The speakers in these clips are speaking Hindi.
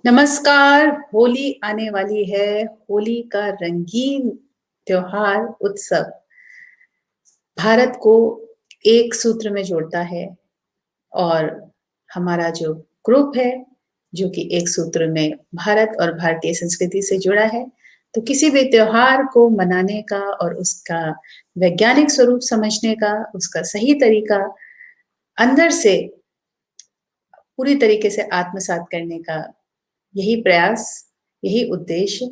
नमस्कार। होली आने वाली है। होली का रंगीन त्योहार उत्सव भारत को एक सूत्र में जोड़ता है और हमारा जो ग्रुप है जो कि एक सूत्र में भारत और भारतीय संस्कृति से जुड़ा है। तो किसी भी त्योहार को मनाने का और उसका वैज्ञानिक स्वरूप समझने का, उसका सही तरीका अंदर से पूरी तरीके से आत्मसात करने का यही प्रयास, यही उद्देश्य,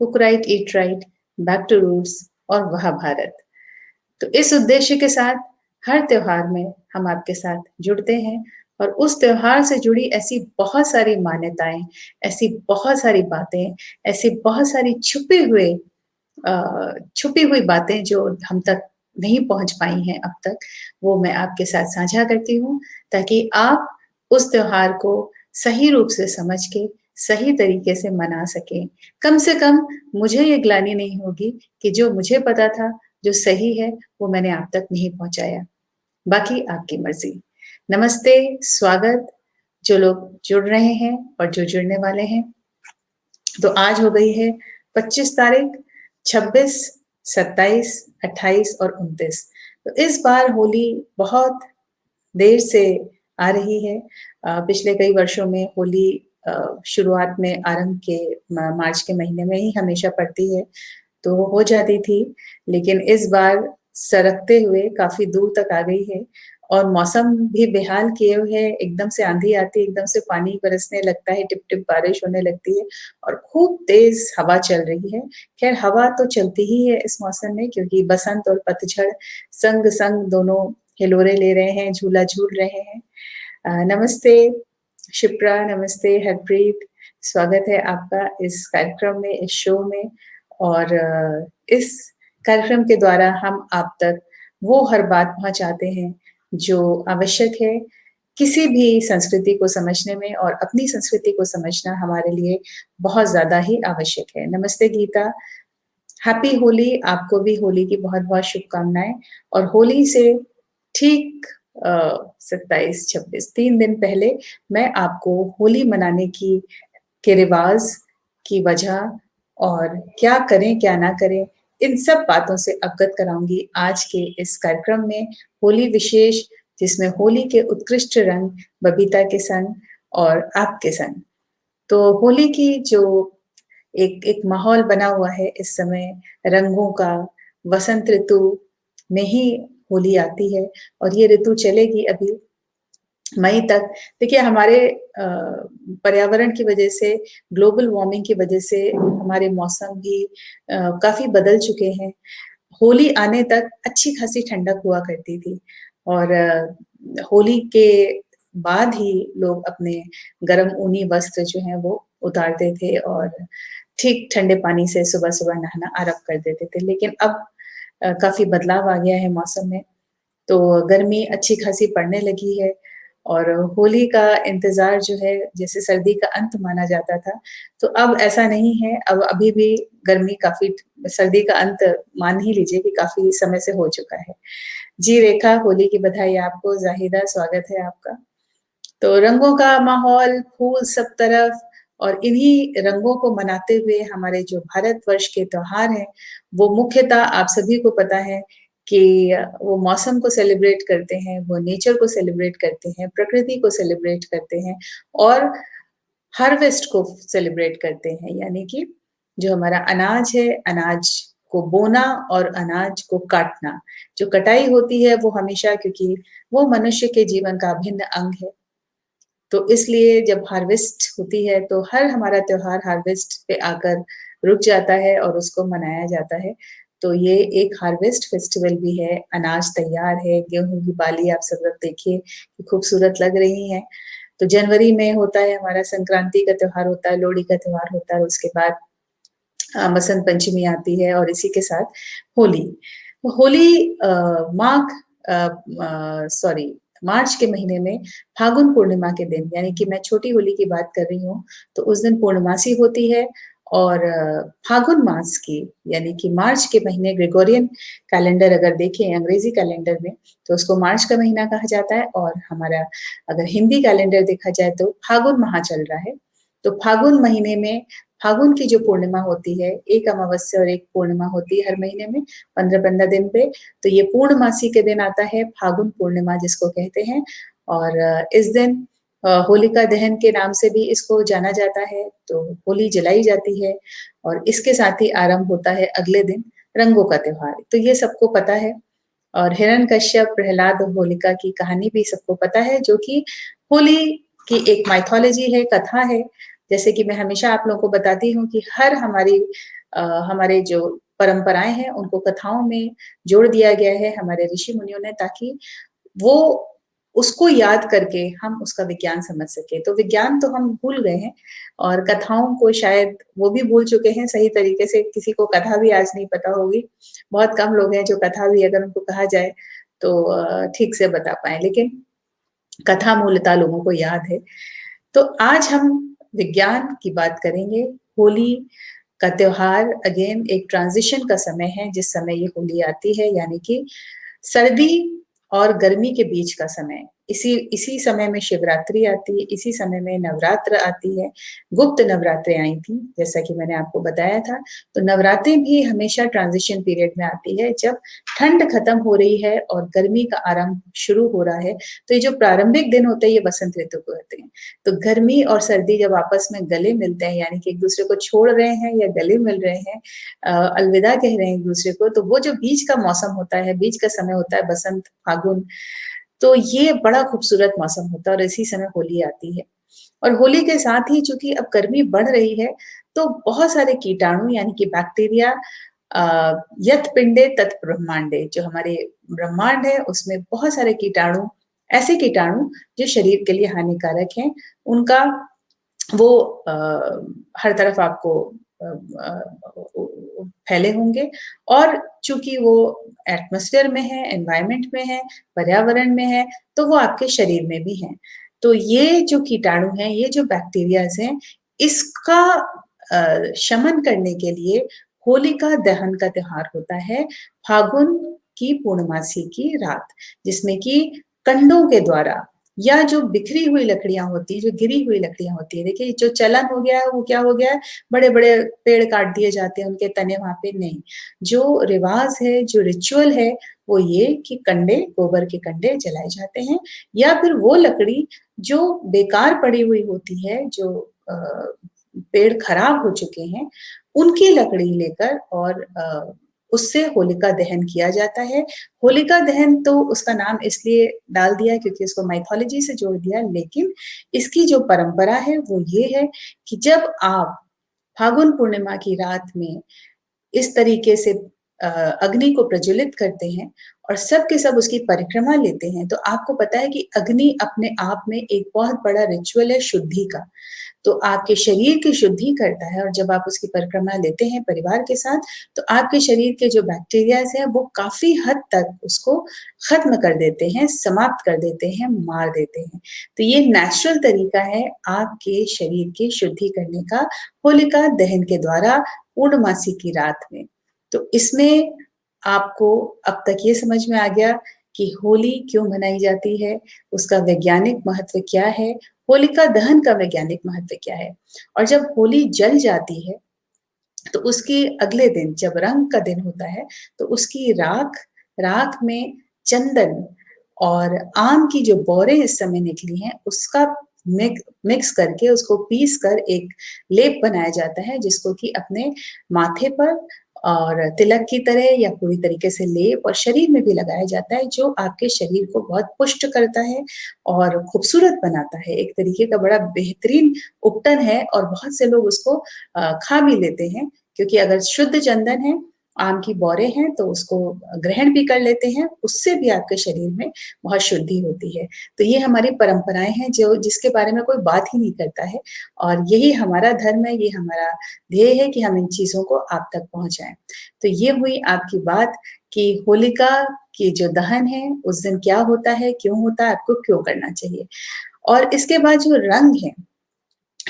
cook right, eat right, back to roots और वह भारत। तो इस उद्देश्य के साथ हर त्योहार में हम आपके साथ जुड़ते हैं और उस त्योहार से जुड़ी ऐसी बहुत सारी मान्यताएं, ऐसी बहुत सारी बातें, ऐसी बहुत सारी छुपी हुई बातें जो हम तक नहीं पहुंच पाई हैं अब तक, वो मैं आपके साथ साझा करती हूँ ताकि आप उस त्योहार को सही रूप से समझ के सही तरीके से मना सकें। कम से कम मुझे ये ग्लानि नहीं होगी कि जो मुझे पता था, जो सही है, वो मैंने आप तक नहीं पहुंचाया। बाकी आपकी मर्जी। नमस्ते, स्वागत। जो लोग जुड़ रहे हैं और जो जुड़ने वाले हैं, तो आज हो गई है 25 तारीख, 26, 27, 28 और 29। तो इस बार होली बहुत देर से आ रही है। पिछले कई वर्षों में होली शुरुआत में आरंभ के मार्च के महीने में ही हमेशा पड़ती है, तो वो हो जाती थी। लेकिन इस बार सरकते हुए काफी दूर तक आ गई है और मौसम भी बेहाल किए हुए है। एकदम से आंधी आती है, एकदम से पानी बरसने लगता है, टिप टिप बारिश होने लगती है और खूब तेज हवा चल रही है। खैर, हवा तो चलती ही है इस मौसम में, क्योंकि बसंत और पतझड़ संग संग दोनों हिलोरे ले रहे हैं, झूला झूल रहे हैं। नमस्ते शिप्रा, नमस्ते हरप्रीत। स्वागत है आपका इस कार्यक्रम में, इस शो में। और इस कार्यक्रम के द्वारा हम आप तक वो हर बात पहुंचाते हैं जो आवश्यक है किसी भी संस्कृति को समझने में, और अपनी संस्कृति को समझना हमारे लिए बहुत ज्यादा ही आवश्यक है। नमस्ते गीता, हैप्पी होली। आपको भी होली की बहुत बहुत शुभकामनाएं। और होली से ठीक 27, 26 3 दिन पहले मैं आपको होली मनाने की के रिवाज की वजह और क्या करें क्या ना करें, इन सब बातों से अवगत कराऊंगी आज के इस कार्यक्रम में। होली विशेष, जिसमें होली के उत्कृष्ट रंग बबीता के संग और आपके संग। तो होली की जो एक एक माहौल बना हुआ है इस समय रंगों का, वसंत ऋतु में ही होली आती है और ये ऋतु चलेगी अभी मई तक। देखिए, हमारे पर्यावरण की वजह से, ग्लोबल वार्मिंग की वजह से हमारे मौसम भी काफी बदल चुके हैं। होली आने तक अच्छी खासी ठंडक हुआ करती थी और होली के बाद ही लोग अपने गर्म ऊनी वस्त्र जो हैं वो उतारते थे और ठीक ठंडे पानी से सुबह सुबह नहाना आरंभ कर देते थे। लेकिन अब काफी बदलाव आ गया है मौसम में, तो गर्मी अच्छी खासी पड़ने लगी है और होली का इंतजार जो है, जैसे सर्दी का अंत माना जाता था, तो अब ऐसा नहीं है। अब अभी भी गर्मी काफी, सर्दी का अंत मान ही लीजिए कि काफी समय से हो चुका है। जी रेखा, होली की बधाई आपको। जाहिदा, स्वागत है आपका। तो रंगों का माहौल, फूल सब तरफ, और इन्हीं रंगों को मनाते हुए हमारे जो भारतवर्ष के त्योहार हैं, वो मुख्यतः आप सभी को पता है कि वो मौसम को सेलिब्रेट करते हैं, वो नेचर को सेलिब्रेट करते हैं, प्रकृति को सेलिब्रेट करते हैं और हार्वेस्ट को सेलिब्रेट करते हैं। यानी कि जो हमारा अनाज है, अनाज को बोना और अनाज को काटना, जो कटाई होती है वो हमेशा, क्योंकि वो मनुष्य के जीवन का अभिन्न अंग है, तो इसलिए जब हार्वेस्ट होती है तो हर हमारा त्योहार हार्वेस्ट पे आकर रुक जाता है और उसको मनाया जाता है। तो ये एक हार्वेस्ट फेस्टिवल भी है। अनाज तैयार है, गेहूं की बाली आप सब लोग देखिए कि खूबसूरत लग रही है। तो जनवरी में होता है हमारा संक्रांति का त्योहार, होता है लोहड़ी का त्योहार होता है, उसके बाद बसंत पंचमी आती है और इसी के साथ होली। होली सॉरी, मार्च के महीने में फागुन पूर्णिमा के दिन, यानी कि मैं छोटी होली की बात कर रही हूँ, तो उस दिन पूर्णमासी होती है और फागुन मास की, यानी कि मार्च के महीने, ग्रेगोरियन कैलेंडर अगर देखें अंग्रेजी कैलेंडर में, तो उसको मार्च का महीना कहा जाता है और हमारा अगर हिंदी कैलेंडर देखा जाए तो फागुन माह चल रहा है। तो फागुन महीने में फागुन की जो पूर्णिमा होती है, एक अमावस्या और एक पूर्णिमा होती है हर महीने में 15-15 दिन पे, तो ये पूर्णमासी के दिन आता है फागुन पूर्णिमा जिसको कहते हैं। और इस दिन होलिका दहन के नाम से भी इसको जाना जाता है, तो होली जलाई जाती है और इसके साथ ही आरंभ होता है अगले दिन रंगों का त्योहार। तो ये सबको पता है और हिरण्यकश्यप, प्रहलाद और होलिका की कहानी भी सबको पता है, जो कि होली की एक माइथोलॉजी है, कथा है। जैसे कि मैं हमेशा आप लोगों को बताती हूँ कि हमारे जो परंपराएं हैं उनको कथाओं में जोड़ दिया गया है हमारे ऋषि मुनियों ने, ताकि वो उसको याद करके हम उसका विज्ञान समझ सके। तो विज्ञान तो हम भूल गए हैं और कथाओं को शायद वो भी भूल चुके हैं सही तरीके से। किसी को कथा भी आज नहीं पता होगी, बहुत कम लोग हैं जो कथा भी अगर उनको कहा जाए तो ठीक से बता पाए, लेकिन कथा मूलतः लोगों को याद है। तो आज हम विज्ञान की बात करेंगे। होली का त्योहार अगेन एक ट्रांजिशन का समय है, जिस समय ये होली आती है, यानी कि सर्दी और गर्मी के बीच का समय। इसी समय में शिवरात्रि आती है, इसी समय में नवरात्र आती है। गुप्त नवरात्रें आई थी, जैसा कि मैंने आपको बताया था। तो नवरात्रि भी हमेशा ट्रांजिशन पीरियड में आती है, जब ठंड खत्म हो रही है और गर्मी का आरंभ शुरू हो रहा है। तो ये जो प्रारंभिक दिन होते हैं ये बसंत ऋतु को होते हैं। तो गर्मी और सर्दी जब आपस में गले मिलते हैं, यानी कि एक दूसरे को छोड़ रहे हैं या गले मिल रहे हैं, अलविदा कह रहे हैं एक दूसरे को, तो वो जो बीच का मौसम होता है, बीच का समय होता है बसंत फागुन, तो ये बड़ा खूबसूरत मौसम होता है और इसी समय होली आती है। और होली के साथ ही चूंकि अब गर्मी बढ़ रही है, तो बहुत सारे कीटाणु यानी कि बैक्टीरिया, यत पिंडे तत् ब्रह्मांडे, जो हमारे ब्रह्मांड है उसमें बहुत सारे कीटाणु, ऐसे कीटाणु जो शरीर के लिए हानिकारक हैं, उनका वो हर तरफ आपको फैले होंगे। और चूंकि वो एटमॉस्फेयर में है, एनवायरनमेंट में है, पर्यावरण में है, तो वो आपके शरीर में भी है। तो ये जो कीटाणु हैं, ये जो बैक्टीरियाज हैं, इसका शमन करने के लिए होलिका दहन का त्योहार होता है फागुन की पूर्णमासी की रात, जिसमें कि कंडों के द्वारा या जो बिखरी हुई लकड़ियां होती है, जो गिरी हुई लकड़ियां होती है, देखिए जो चलन हो गया है वो क्या हो गया है, बड़े बड़े पेड़ काट दिए जाते हैं, उनके तने वहां पे नहीं। जो रिवाज है, जो रिचुअल है, वो ये कि कंडे, गोबर के कंडे जलाए जाते हैं, या फिर वो लकड़ी जो बेकार पड़ी हुई होती है, जो पेड़ खराब हो चुके हैं, उनकी लकड़ी लेकर और उससे होलिका दहन किया जाता है। होलिका दहन तो उसका नाम इसलिए डाल दिया क्योंकि इसको माइथोलॉजी से जोड़ दिया, लेकिन इसकी जो परंपरा है वो ये है कि जब आप फागुन पूर्णिमा की रात में इस तरीके से अग्नि को प्रज्वलित करते हैं और सब के सब उसकी परिक्रमा लेते हैं, तो आपको पता है कि अग्नि अपने आप में एक बहुत बड़ा रिचुअल है शुद्धि का। तो आपके शरीर की शुद्धि करता है और जब आप उसकी परिक्रमा लेते हैं परिवार के साथ, तो आपके शरीर के जो बैक्टीरियाज हैं वो काफी हद तक उसको खत्म कर देते हैं, समाप्त कर देते हैं, मार देते हैं। तो ये नेचुरल तरीका है आपके शरीर की शुद्धि करने का, होलिका दहन के द्वारा पूर्णमासी की रात में। तो इसमें आपको अब तक ये समझ में आ गया कि होली क्यों मनाई जाती है, उसका वैज्ञानिक महत्व क्या है, होलिका दहन का वैज्ञानिक महत्व क्या है। और जब होली जल जाती है, तो उसके अगले दिन जब रंग का दिन होता है, तो उसकी राख राख में चंदन और आम की जो बौरें इस समय निकली हैं, उसका मिक्स करके उसको पीस कर एक लेप बनाया जाता है, जिसको कि अपने माथे पर और तिलक की तरह या पूरी तरीके से लेप और शरीर में भी लगाया जाता है, जो आपके शरीर को बहुत पुष्ट करता है और खूबसूरत बनाता है। एक तरीके का बड़ा बेहतरीन उपटन है और बहुत से लोग उसको खा भी लेते हैं, क्योंकि अगर शुद्ध चंदन है, आम की बौरें हैं, तो उसको ग्रहण भी कर लेते हैं, उससे भी आपके शरीर में बहुत शुद्धि होती है। तो ये हमारी परंपराएं हैं जो जिसके बारे में कोई बात ही नहीं करता है, और यही हमारा धर्म है, ये हमारा ध्येय है कि हम इन चीजों को आप तक पहुंचाएं। तो ये हुई आपकी बात कि होलिका की जो दहन है उस दिन क्या होता है, क्यों होता है, आपको क्यों करना चाहिए। और इसके बाद जो रंग है,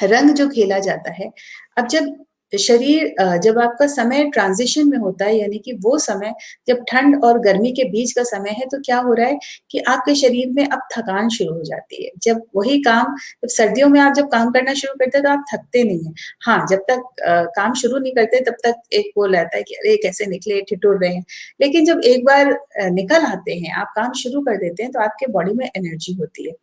रंग जो खेला जाता है, अब जब तो शरीर जब आपका समय ट्रांज़िशन में होता है, यानी कि वो समय जब ठंड और गर्मी के बीच का समय है, तो क्या हो रहा है कि आपके शरीर में अब थकान शुरू हो जाती है। जब वही काम जब सर्दियों में आप जब काम करना शुरू करते हैं, तो आप थकते नहीं हैं। हाँ, जब तक काम शुरू नहीं करते, तब तक एक वो रहता है कि अरे! कैसे निकले, ठिठुर रहे हैं। लेकिन जब एक बार निकल आते हैं, आप काम शुरू कर देते हैं, तो आपके बॉडी में एनर्जी होती है।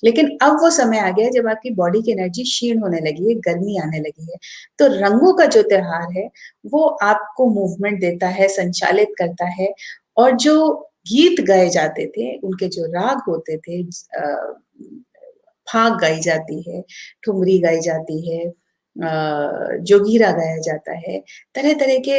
लेकिन अब वो समय आ गया है, जब आपकी बॉडी की एनर्जी क्षीण होने लगी है, गर्मी आने लगी है। तो रंगों का जो त्योहार है, वो आपको मूवमेंट देता है, संचालित करता है और जो गीत गाए जाते थे, उनके जो राग होते थे फाग गाई जाती है, ठुमरी गाई जाती है, जोगीरा गाया जाता है, तरह-तरह के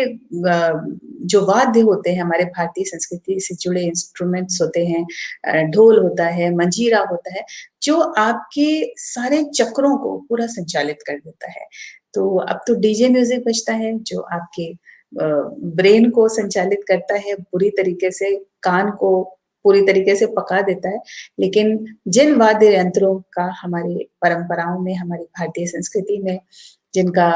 जो वाद्य होते हैं हमारे भारतीय संस्कृति से जुड़े इंस्ट्रूमेंट्स होते हैं, ढोल होता है, मंजीरा होता है, जो आपके सारे चक्रों को पूरा संचालित कर देता है। तो अब तो डीजे म्यूज़िक बजता है जो आपके ब्रेन को संचालित करता है पूरी तरीके से, कान को पूरी तरीके से पका देता है। लेकिन जिन वाद्य यंत्रों का हमारी परंपराओं में, हमारी भारतीय संस्कृति में जिनका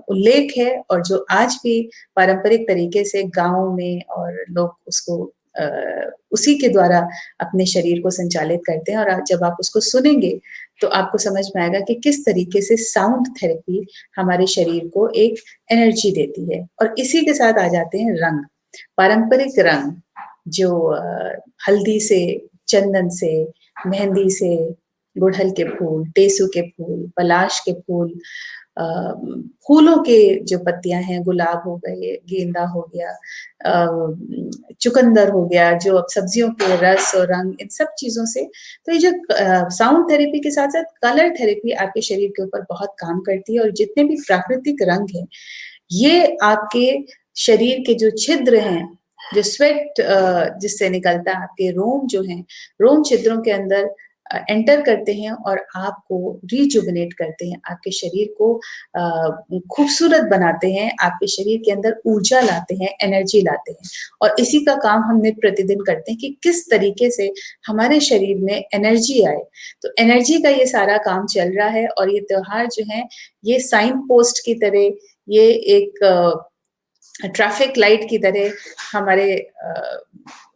उल्लेख है और जो आज भी पारंपरिक तरीके से गाँव में और लोग उसको अ, उसी के द्वारा अपने शरीर को संचालित करते हैं और जब आप उसको सुनेंगे, तो आपको समझ में आएगा कि किस तरीके से साउंड थेरेपी हमारे शरीर को एक एनर्जी देती है। और इसी के साथ आ जाते हैं रंग, पारंपरिक रंग जो हल्दी से, चंदन से, मेहंदी से, गुड़हल के फूल, टेसू के फूल, पलाश के फूल, अ, फूलों के जो पत्तियाँ हैं, गुलाब हो गए, गेंदा हो गया, चुकंदर हो गया, जो अब सब्जियों के रस और रंग इन सब चीज़ों से तो ये जो साउंड थेरेपी के साथ-साथ कलर थेरेपी आपके शरीर के ऊपर बहुत काम करती है और जितने भी प्राकृतिक रंग हैं, ये आपके शरीर के जो छिद्र हैं, जो स्वेट जिससे निकलता है, आपके रोम जो हैं, रोम छिद्रों के अंदर एंटर करते हैं और आपको रिजुवेनेट करते हैं, आपके शरीर को खूबसूरत बनाते हैं, आपके शरीर के अंदर ऊर्जा लाते हैं, एनर्जी लाते हैं और इसी का काम हम नित्य प्रतिदिन करते हैं कि किस तरीके से हमारे शरीर में एनर्जी आए। तो एनर्जी का ये सारा काम चल रहा है और ये त्योहार जो है, ये साइन पोस्ट की तरह ये एक ट्रैफिक लाइट की तरह हमारे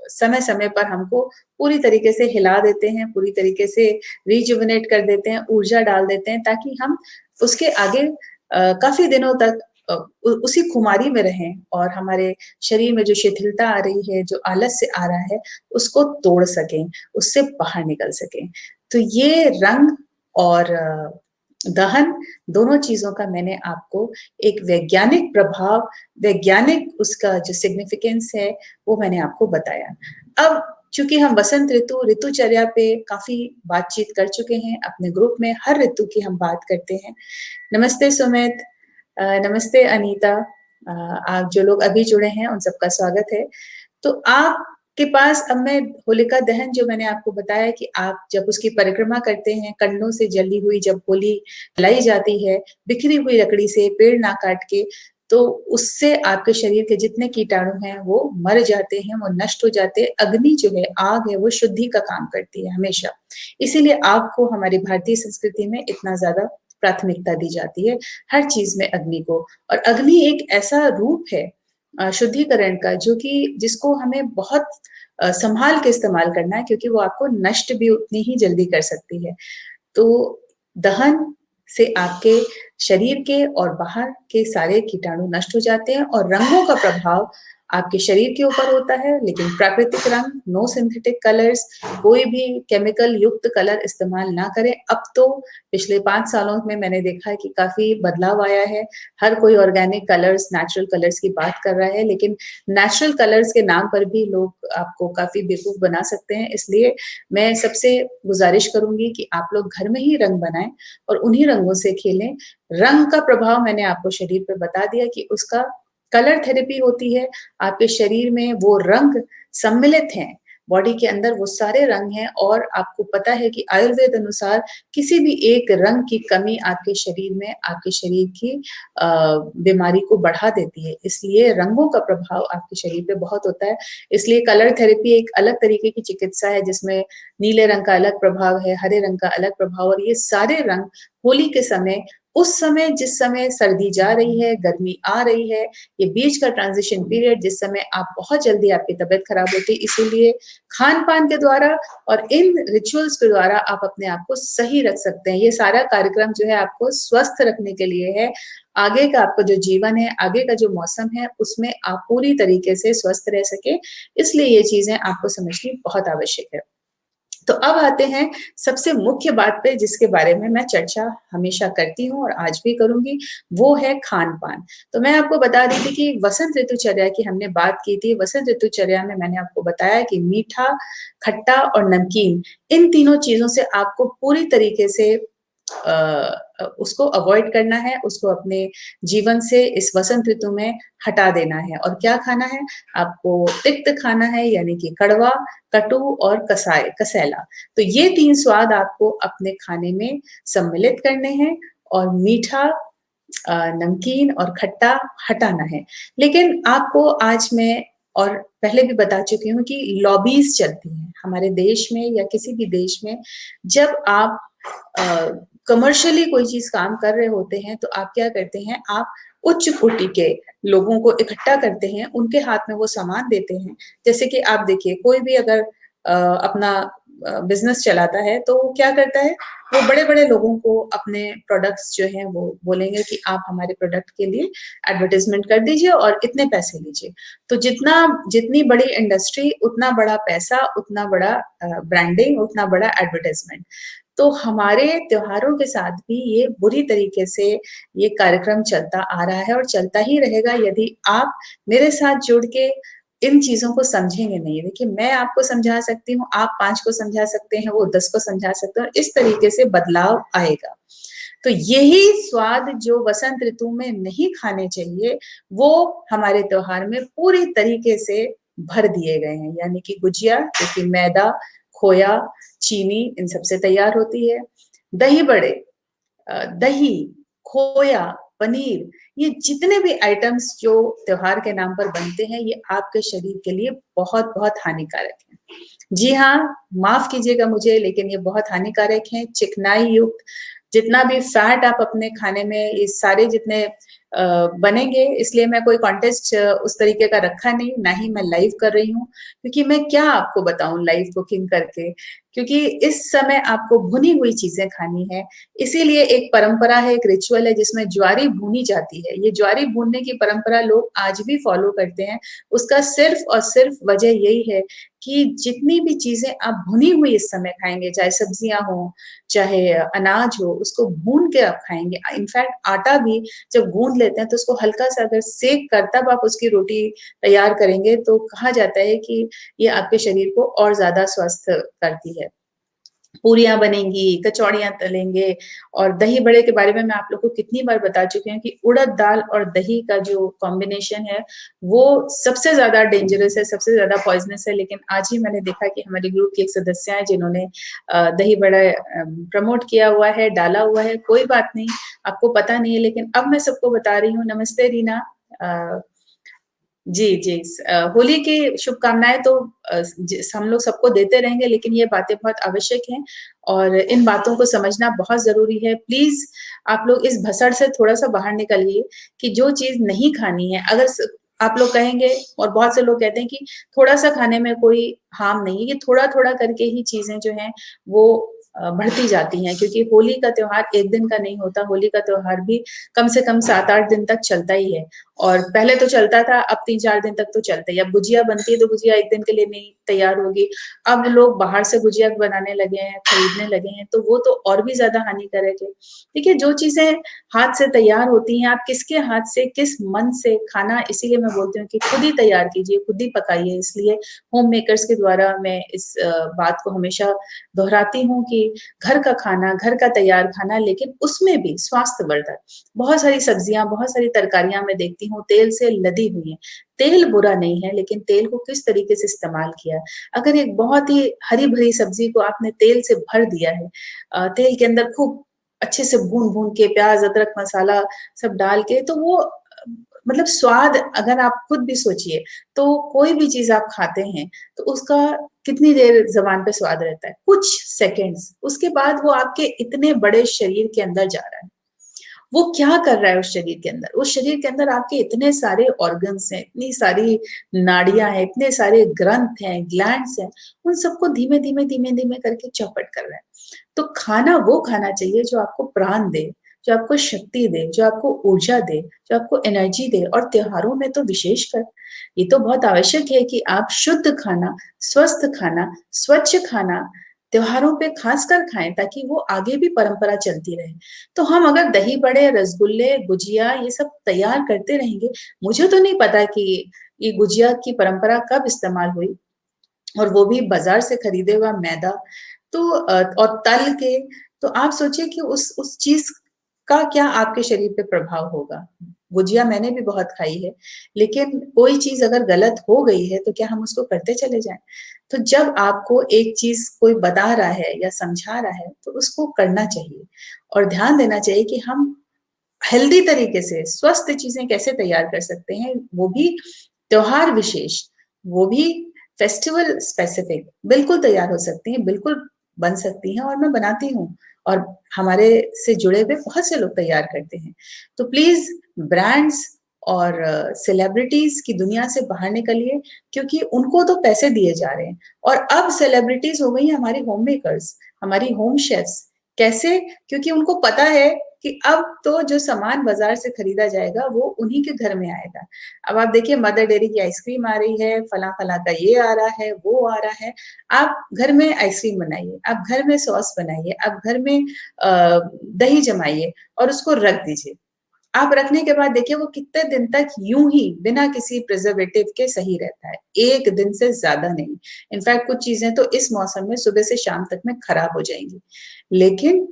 समय-समय पर हमको पूरी तरीके से हिला देते हैं, पूरी तरीके से रिजुवेनेट कर देते हैं, ऊर्जा डाल देते हैं ताकि हम उसके आगे काफ़ी दिनों तक उसी खुमारी में रहें और हमारे शरीर में जो शिथिलता आ रही है, जो आलस्य आ रहा है, उसको तोड़ सकें, उससे बाहर निकल सकें। तो ये रंग और दहन दोनों चीज़ों का मैंने आपको एक वैज्ञानिक प्रभाव, वैज्ञानिक उसका जो सिग्निफिकेंस है, वो मैंने आपको बताया। अब चूँकि हम वसंत ऋतु, ऋतुचर्या पे काफ़ी बातचीत कर चुके हैं, अपने ग्रुप में हर ऋतु की हम बात करते हैं। नमस्ते सुमित, नमस्ते अनीता, आप जो लोग अभी जुड़े हैं, उन सबका स्वागत है। तो आपके पास अब मैं होलिका दहन जो मैंने आपको बताया कि आप जब उसकी परिक्रमा करते हैं, कंडों से जली हुई जब होली जलाई जाती है, बिखरी हुई लकड़ी से, पेड़ ना काट के, तो उससे आपके शरीर के जितने कीटाणु हैं, वो मर जाते हैं, वो नष्ट हो जाते हैं। अग्नि जो है, आग है, वो शुद्धि का काम करती है हमेशा। इसीलिए आग को हमारी भारतीय संस्कृति में इतना ज़्यादा प्राथमिकता दी जाती है, हर चीज़ में अग्नि को। और अग्नि एक ऐसा रूप है शुद्धिकरण का जो कि जिसको हमें बहुत सँभाल के इस्तेमाल करना है क्योंकि वो आपको नष्ट भी उतनी ही जल्दी कर सकती है। तो दहन से आपके शरीर के और बाहर के सारे कीटाणु नष्ट हो जाते हैं और रंगों का प्रभाव आपके शरीर के ऊपर होता है, लेकिन प्राकृतिक रंग, नो सिंथेटिक कलर्स, कोई भी केमिकल युक्त कलर इस्तेमाल ना करें। अब तो पिछले 5 सालों में मैंने देखा है कि काफ़ी बदलाव आया है। हर कोई ऑर्गेनिक कलर्स, नेचुरल कलर्स की बात कर रहा है, लेकिन नेचुरल कलर्स के नाम पर भी लोग आपको काफ़ी बेवकूफ़ बना सकते हैं। इसलिए मैं सबसे गुज़ारिश करूँगी कि आप लोग घर में ही रंग बनाएँ और उन्हीं रंगों से खेलें। रंग का प्रभाव मैंने आपको शरीर पे बता दिया कि उसका कलर थेरेपी होती है, आपके शरीर में वो रंग सम्मिलित हैं, बॉडी के अंदर वो सारे रंग हैं और आपको पता है कि आयुर्वेद अनुसार किसी भी एक रंग की कमी आपके शरीर में, आपके शरीर की बीमारी को बढ़ा देती है। इसलिए रंगों का प्रभाव आपके शरीर पे बहुत होता है। इसलिए कलर थेरेपी एक अलग तरीके की चिकित्सा है जिसमें नीले रंग का अलग प्रभाव है, हरे रंग का अलग प्रभाव और ये सारे रंग होली के समय उस समय जिस समय सर्दी जा रही है, गर्मी आ रही है, ये बीच का ट्रांज़िशन पीरियड जिस समय आप बहुत जल्दी आपकी तबीयत खराब होती है, इसीलिए खान-पान के द्वारा और इन रिचुअल्स के द्वारा आप अपने आप को सही रख सकते हैं। ये सारा कार्यक्रम जो है आपको स्वस्थ रखने के लिए है। आगे का आपका जो जीवन है, आगे का जो मौसम है, उसमें आप पूरी तरीके से स्वस्थ रह सकें, इसलिए ये चीज़ें आपको समझनी बहुत आवश्यक है। तो अब आते हैं सबसे मुख्य बात पे जिसके बारे में मैं चर्चा हमेशा करती हूँ और आज भी करूँगी, वो है खान-पान। तो मैं आपको बता रही थी कि वसंत ऋतुचर्या की हमने बात की थी। वसंत ऋतुचर्या में मैंने आपको बताया कि मीठा, खट्टा और नमकीन इन तीनों चीज़ों से आपको पूरी तरीके से उसको अवॉइड करना है, उसको अपने जीवन से इस वसंत ऋतु में हटा देना है और क्या खाना है? आपको तिक्त खाना है यानी कि कड़वा, कटु और कसैला। तो ये 3 स्वाद आपको अपने खाने में सम्मिलित करने हैं और मीठा नमकीन और खट्टा हटाना है। लेकिन आपको आज मैं और पहले भी बता चुकी हूँ कि लॉबीज़ चलती हैं हमारे देश में या किसी भी देश में। जब आप अ, कमर्शियली कोई चीज़ काम कर रहे होते हैं, तो आप क्या करते हैं, आप उच्च कोटि के लोगों को इकट्ठा करते हैं, उनके हाथ में वो सामान देते हैं। जैसे कि आप देखिए, कोई भी अगर अपना बिज़नेस चलाता है, तो वो क्या करता है, वो बड़े-बड़े लोगों को अपने प्रोडक्ट्स जो हैं, वो बोलेंगे कि आप हमारे प्रोडक्ट के लिए एडवर्टाइज़मेंट कर दीजिए और इतने पैसे लीजिए। तो जितनी बड़ी इंडस्ट्री, उतना बड़ा पैसा, उतना बड़ा ब्रांडिंग, उतना बड़ा एडवर्टाइज़मेंट। तो हमारे त्योहारों के साथ भी ये बुरी तरीके से ये कार्यक्रम चलता आ रहा है और चलता ही रहेगा यदि आप मेरे साथ जुड़ के इन चीज़ों को समझेंगे नहीं। देखिए, मैं आपको समझा सकती हूँ, आप 5 को समझा सकते हैं, वो 10 को समझा सकते हैं और इस तरीके से बदलाव आएगा। तो यही स्वाद जो वसंत ऋतु में नहीं खाने चाहिए, वो हमारे त्योहार में पूरी तरीके से भर दिए गए हैं। यानी कि गुजिया जो कि मैदा, खोया, चीनी इन सब से तैयार होती है। दही बड़े दही, खोया, पनीर ये जितने भी आइटम्स जो त्योहार के नाम पर बनते हैं, ये आपके शरीर के लिए बहुत-बहुत हानिकारक हैं। जी हाँ, माफ़ कीजिएगा मुझे लेकिन ये बहुत हानिकारक हैं, चिकनाई युक्त जितना भी फैट आप अपने खाने में ये सारे जितने बनेंगे इसलिए मैं कोई कॉन्टेस्ट उस तरीके का रखा नहीं, ना ही मैं लाइव कर रही हूँ, क्योंकि मैं क्या आपको बताऊँ लाइव कुकिंग करके, क्योंकि इस समय आपको भुनी हुई चीज़ें खानी है, इसीलिए एक परंपरा है, एक रिचुअल है जिसमें ज्वारी भूनी जाती है। ये ज्वारी भूनने की परंपरा लोग आज भी फॉलो करते हैं। उसका सिर्फ़ और सिर्फ़ वजह यही है कि जितनी भी चीज़ें आप भुनी हुई इस समय खाएँगे, चाहे सब्जियाँ हों, चाहे अनाज हो, उसको भून के आप खाएँगे। इनफैक्ट आटा भी जब गूँध लेते हैं तो उसको हल्का-सा अगर सेक कर तब आप उसकी रोटी तैयार करेंगे, तो कहा जाता है कि ये आपके शरीर को और ज़्यादा स्वस्थ करती है। पूरियाँ बनेंगी, कचौड़ियाँ तलेंगे और दही बड़े के बारे में मैं आप लोग को कितनी बार बता चुकी हूँ कि उड़द दाल और दही का जो कॉम्बिनेशन है, वो सबसे ज़्यादा डेंजरस है, सबसे ज़्यादा पॉइज़नस है। लेकिन आज ही मैंने देखा कि हमारे ग्रुप की एक सदस्य हैं जिन्होंने दही बड़ा प्रमोट किया हुआ है, डाला हुआ है, कोई बात नहीं, आपको पता नहीं है लेकिन अब मैं सबको बता रही हूँ। नमस्ते रीना अ, जी, जी। होली की शुभकामनाएँ तो हम लोग सबको देते रहेंगे लेकिन ये बातें बहुत आवश्यक हैं और इन बातों को समझना बहुत ज़रूरी है। प्लीज़ आप लोग इस भसड़ से थोड़ा-सा बाहर निकलिए कि जो चीज़ नहीं खानी है अगर आप लोग कहेंगे और बहुत से लोग कहते हैं कि थोड़ा-सा खाने में कोई हार्म नहीं है। ये थोड़ा-थोड़ा करके ही चीज़ें जो हैं वो बढ़ती जाती हैं क्योंकि होली का त्योहार 1 दिन का नहीं होता, होली का त्योहार भी कम से कम 7-8 दिन तक चलता ही है। और पहले तो चलता था, अब 3-4 दिन तक तो चलता ही है। अब गुजिया बनती है, तो गुजिया 1 दिन के लिए नहीं तैयार होगी। अब लोग बाहर से गुजिया बनाने लगे हैं, खरीदने लगे हैं, तो वो तो और भी ज़्यादा हानिकारक है। देखिए, जो चीज़ें हाथ से तैयार होती हैं, आप किसके हाथ से, किस मन से खाना इसीलिए मैं बोलती हूँ कि खुद ही तैयार कीजिए, खुद ही पकाइए। इसलिए होम मेकर्स के द्वारा मैं इस बात को हमेशा दोहराती हूँ कि घर का खाना, घर का तैयार खाना, लेकिन उसमें भी स्वास्थ्यवर्धक। बहुत सारी सब्जियाँ, बहुत सारी तरकारियाँ मैं देखती हूँ तेल से लदी हुई हैं। तेल बुरा नहीं है, लेकिन तेल को किस तरीके से इस्तेमाल किया। अगर एक बहुत ही हरी-भरी सब्ज़ी को आपने तेल से भर दिया है तेल के अंदर खूब अच्छे से भून-भून के प्याज़, अदरक, मसाला सब डाल के तो वो मतलब स्वाद अगर आप खुद भी सोचिए, तो कोई भी चीज़ आप खाते हैं, तो उसका कितनी देर ज़ुबान पे स्वाद रहता है? कुछ सेकंड्स, उसके बाद वो आपके इतने बड़े शरीर के अंदर जा रहा है। वो क्या कर रहा है उस शरीर के अंदर? उस शरीर के अंदर आपके इतने सारे ऑर्गन्स हैं, इतनी सारी नाड़ियाँ हैं, इतने सारे ग्रंथ हैं, ग्लैंड्स हैं, उन सबको धीमे-धीमे, धीमे-धीमे करके चौपट कर रहा है। तो खाना वो खाना चाहिए जो आपको प्राण दे, जो आपको शक्ति दे, जो आपको ऊर्जा दे, जो आपको एनर्जी दे, और त्योहारों में तो विशेषकर ये तो बहुत आवश्यक है कि आप शुद्ध खाना, स्वस्थ खाना, स्वच्छ खाना त्योहारों पे खासकर खाएँ, ताकि वो आगे भी परंपरा चलती रहे। तो हम अगर दही बड़े, रसगुल्ले, गुजिया ये सब तैयार करते रहेंगे, मुझे तो नहीं पता कि ये गुजिया की परंपरा कब इस्तेमाल हुई, और वो भी बाज़ार से खरीदे हुआ मैदा। तो और तल के, तो आप सोचिए कि उस चीज़ का क्या आपके शरीर पे प्रभाव होगा। गुजिया मैंने भी बहुत खाई है, लेकिन कोई चीज़ अगर गलत हो गई है, तो क्या हम उसको करते चले जाएँ? तो जब आपको एक चीज़ कोई बता रहा है या समझा रहा है, तो उसको करना चाहिए, और ध्यान देना चाहिए कि हम हेल्दी तरीके से स्वस्थ चीज़ें कैसे तैयार कर सकते हैं, वो भी त्योहार विशेष, वो भी फेस्टिवल स्पेसिफिक बिल्कुल तैयार हो सकती हैं, बिल्कुल बन सकती हैं, और मैं बनाती हूँ, और हमारे से जुड़े हुए बहुत से लोग तैयार करते हैं। तो प्लीज़ ब्रांड्स और सेलिब्रिटीज़ की दुनिया से बाहर निकलिए, क्योंकि उनको तो पैसे दिए जा रहे हैं, और अब सेलिब्रिटीज़ हो गई हैं हमारी होम मेकर्स, हमारी होम शेफ्स। कैसे? क्योंकि उनको पता है कि अब तो जो सामान बाज़ार से खरीदा जाएगा, वो उन्हीं के घर में आएगा। अब आप देखिए, मदर डेयरी की आइसक्रीम आ रही है, फलाँ-फलाँ का ये आ रहा है, वो आ रहा है। आप घर में आइसक्रीम बनाइए, आप घर में सॉस बनाइए, आप घर में दही जमाइए और उसको रख दीजिए। आप रखने के बाद देखिए वो कितने दिन तक यूँ ही बिना किसी प्रिजर्वेटिव के सही रहता है, 1 दिन से ज़्यादा नहीं। इनफैक्ट कुछ चीज़ें तो इस मौसम में सुबह से शाम तक में खराब हो जाएँगी। लेकिन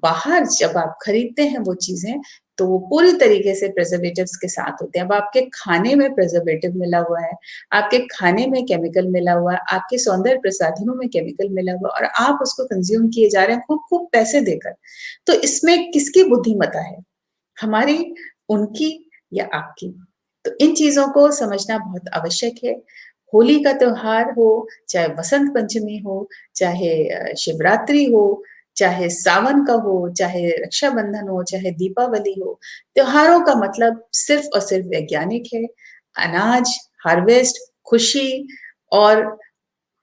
बाहर जब आप खरीदते हैं वो चीज़ें, तो वो पूरी तरीके से प्रिजर्वेटिव्स के साथ होते हैं। अब आपके खाने में प्रिजर्वेटिव मिला हुआ है, आपके खाने में केमिकल मिला हुआ है, आपके सौंदर्य प्रसाधनों में केमिकल मिला हुआ है, और आप उसको कंज़्यूम किए जा रहे हैं खूब-खूब पैसे देकर। तो इसमें किसकी बुद्धिमत्ता है? हमारी, उनकी, या आपकी? तो इन चीज़ों को समझना बहुत आवश्यक है। होली का त्योहार हो, चाहे वसंत पंचमी हो, चाहे शिवरात्रि हो, चाहे सावन का हो, चाहे रक्षाबंधन हो, चाहे दीपावली हो, त्योहारों का मतलब सिर्फ़ और सिर्फ़ वैज्ञानिक है। अनाज, हार्वेस्ट, खुशी और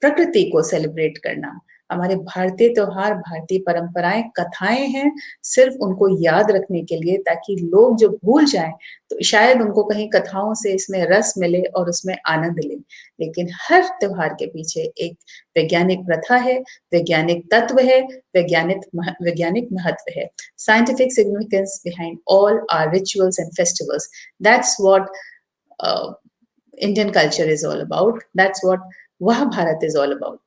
प्रकृति को सेलिब्रेट करना। हमारे भारतीय त्योहार, भारतीय परंपराएँ, कथाएँ हैं, सिर्फ़ उनको याद रखने के लिए, ताकि लोग जो भूल जाएँ, तो शायद उनको कहीं कथाओं से इसमें रस मिले और उसमें आनंद लें। लेकिन हर त्योहार के पीछे एक वैज्ञानिक प्रथा है, वैज्ञानिक तत्व है, वैज्ञानिक महत्व है। Scientific significance behind all our rituals and festivals. That's what uh, Indian culture is all about. That's what वह भारत इज़ ऑल अबाउट।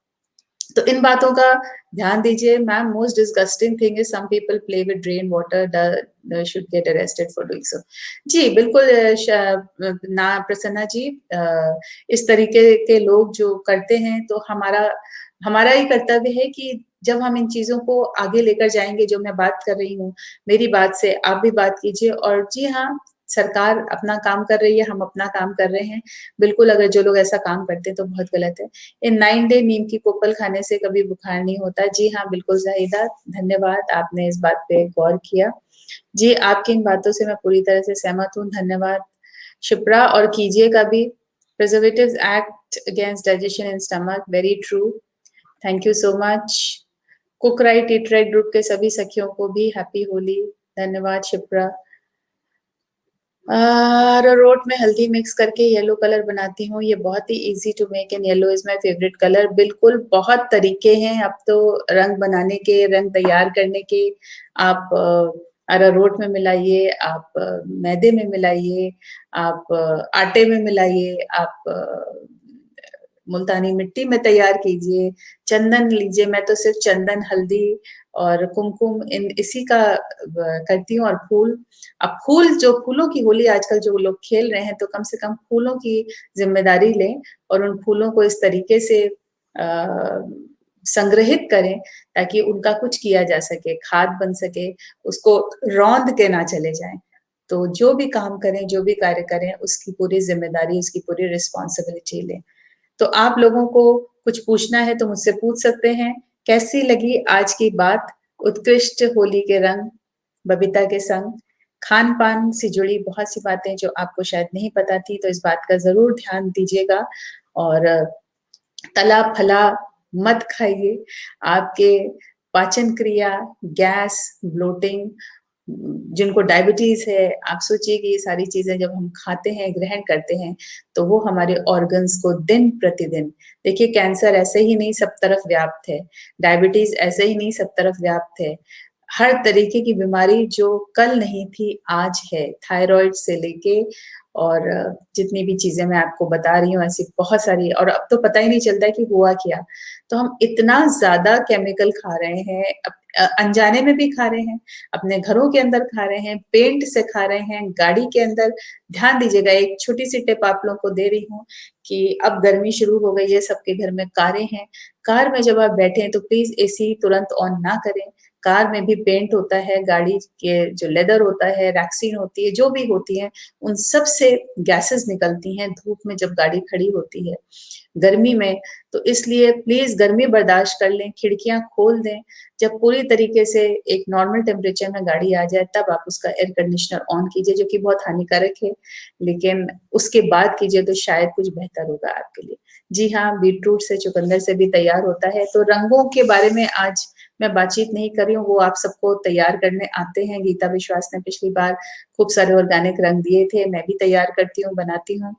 तो इन बातों का ध्यान दीजिए। Ma'am, most disgusting thing is some people play with rain water, the should get arrested for doing so. जी, बिल्कुल ना प्रसन्ना जी, इस तरीके के लोग जो करते हैं, तो हमारा हमारा ही कर्तव्य है कि जब हम इन चीज़ों को आगे लेकर जाएँगे, जो मैं बात कर रही हूँ, मेरी बात से आप भी बात कीजिए, और जी हाँ, सरकार अपना काम कर रही है, हम अपना काम कर रहे हैं। बिल्कुल, अगर जो लोग ऐसा काम करते हैं तो बहुत गलत है। इन 9 डे नीम की कोपल खाने से कभी बुखार नहीं होता। जी हाँ, बिल्कुल ज़ाहिदा, धन्यवाद, आपने इस बात पे गौर किया। जी, आपकी इन बातों से मैं पूरी तरह से सहमत हूँ, धन्यवाद। शिप्रा, और कीजिए का भी, preservatives act against digestion in stomach, very true. Thank you so much. Cook right, eat right group के सभी सखियों को भी हैप्पी होली। धन्यवाद शिप्रा। अरारोट में हल्दी मिक्स करके येलो कलर बनाती हूँ, ये बहुत ही easy to make, and yellow is my favourite colour. बिल्कुल, बहुत तरीके हैं अब तो रंग बनाने के, रंग तैयार करने के। आप अरारोट में मिलाइए, आप मैदे में मिलाइए, आप आटे में मिलाइए, आप मुल्तानी मिट्टी में तैयार कीजिए, चंदन लीजिए। मैं तो सिर्फ़ चंदन, हल्दी और कुमकुम इन इसी का करती हूँ, और फूल। अब फूलों की होली आजकल जो लोग खेल रहे हैं, तो कम से कम फूलों की ज़िम्मेदारी लें, और उन फूलों को इस तरीके से संग्रहित करें, ताकि उनका कुछ किया जा सके, खाद बन सके, उसको रौंद के ना चले जाएँ। तो जो भी काम करें, जो भी कार्य करें, उसकी पूरी ज़िम्मेदारी, उसकी पूरी रिस्पॉन्सिबिलिटी लें। तो आप लोगों को कुछ पूछना है तो मुझसे पूछ सकते हैं। कैसी लगी आज की बात? उत्कृष्ट होली के रंग बबीता के संग। खान-पान से जुड़ी बहुत सी बातें जो आपको शायद नहीं पता थी, तो इस बात का ज़रूर ध्यान दीजिएगा और तला-फला मत खाइए। आपके पाचन क्रिया, गैस, ब्लोटिंग जिनको डायबिटीज़ है, आप सोचिए कि ये सारी चीज़ें जब हम खाते हैं, ग्रहण करते हैं, तो वो हमारे ऑर्गन्स को दिन-प्रतिदिन देखिए कैंसर ऐसे ही नहीं सब तरफ व्याप्त है, डायबिटीज़ ऐसे ही नहीं सब तरफ व्याप्त है। हर तरीके की बीमारी जो कल नहीं थी, आज है। थायरॉइड से लेके और जितनी भी चीज़ें मैं आपको बता रही हूँ ऐसी बहुत सारी और अब तो पता ही नहीं चलता है कि हुआ क्या। तो हम इतना ज़्यादा केमिकल खा रहे हैं, अनजाने में भी खा रहे हैं, अपने घरों के अंदर खा रहे हैं, पेंट से खा रहे हैं, गाड़ी के अंदर ध्यान दीजिएगा एक छोटी-सी टिप आप लोगों को दे रही हूँ कि अब गर्मी शुरू हो गई है, सबके घर में कारें हैं। कार में जब आप बैठे हैं तो प्लीज़ एसी तुरंत ऑन ना करें। कार में भी पेंट होता है, गाड़ी के जो लेदर होता है, रैक्सीन होती है, जो भी होती है, उन सब से गैसेज़ निकलती हैं धूप में जब गाड़ी खड़ी होती है, गर्मी में। तो इसलिए प्लीज़ गर्मी बर्दाश्त कर लें, खिड़कियाँ खोल दें। जब पूरी तरीके से एक नॉर्मल टेम्परेचर में गाड़ी आ जाए, तब आप उसका एयर कंडीशनर ऑन कीजिए, जो कि बहुत हानिकारक है, लेकिन उसके बाद कीजिए तो शायद कुछ बेहतर होगा आपके लिए। जी हाँ, बीटरूट से, चुकंदर से भी तैयार होता है, तो रंगों के बारे में आज मैं बातचीत नहीं कर रही हूँ, वो आप सबको तैयार करने आते हैं। गीता विश्वास ने पिछली बार खूब सारे ऑर्गेनिक रंग दिए थे, मैं भी तैयार करती हूँ, बनाती हूँ।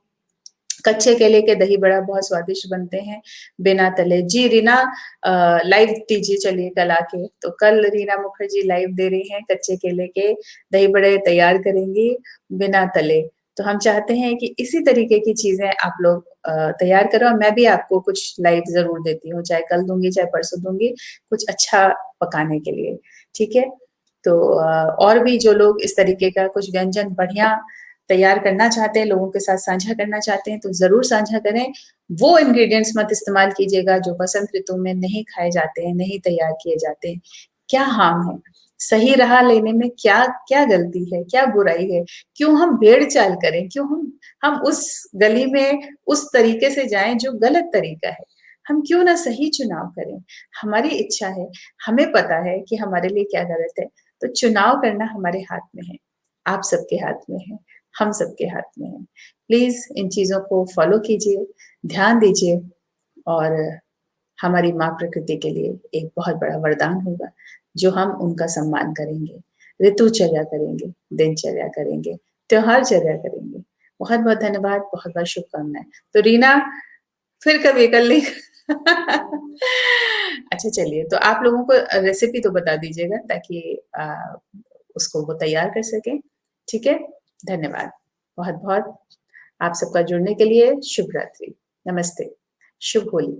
कच्चे केले के दही बड़ा बहुत स्वादिष्ट बनते हैं, बिना तले। जी, रीना लाइव दीजिए चलिए कल आके। तो कल रीना मुखर्जी लाइव दे रही हैं, कच्चे केले के दही बड़े तैयार करेंगी, बिना तले। तो हम चाहते हैं कि इसी तरीके की चीज़ें आप लोग तैयार करें और मैं भी आपको कुछ लाइव ज़रूर देती हूँ, चाहे कल दूँगी, चाहे परसों दूँगी, कुछ अच्छा पकाने के लिए, ठीक है? तो और भी जो लोग इस तरीके का कुछ व्यंजन बढ़िया तैयार करना चाहते हैं, लोगों के साथ साझा करना चाहते हैं, तो ज़रूर साझा करें। वो इंग्रीडिएंट्स मत इस्तेमाल कीजिएगा जो बसंत ऋतु में नहीं खाए जाते हैं, नहीं तैयार किए जाते हैं। क्या हार्म है? सही राह लेने में क्या क्या गलती है? क्या बुराई है? क्यों हम भेड़-चाल करें? क्यों हम उस गली में उस तरीके से जाएँ जो गलत तरीका है? हम क्यों ना सही चुनाव करें? हमारी इच्छा है, हमें पता है कि हमारे लिए क्या गलत है, तो चुनाव करना हमारे हाथ में है, आप सबके हाथ में है। हम सबके हाथ में है। प्लीज़ इन चीज़ों को फ़ॉलो कीजिए, ध्यान दीजिए और हमारी माँ प्रकृति के लिए एक बहुत बड़ा वरदान होगा, जो हम उनका सम्मान करेंगे, ऋतुचर्या करेंगे, दिनचर्या करेंगे, त्योहारचर्या करेंगे। बहुत-बहुत धन्यवाद, बहुत-बहुत शुभकामनाएँ। तो रीना फिर कभी कर ली अच्छा चलिए, तो आप लोगों को रेसिपी तो बता दीजिएगा ताकि उसको वो तैयार कर सकें, ठीक है? धन्यवाद, बहुत-बहुत आप सबका जुड़ने के लिए शुभ रात्रि, नमस्ते, शुभ होली।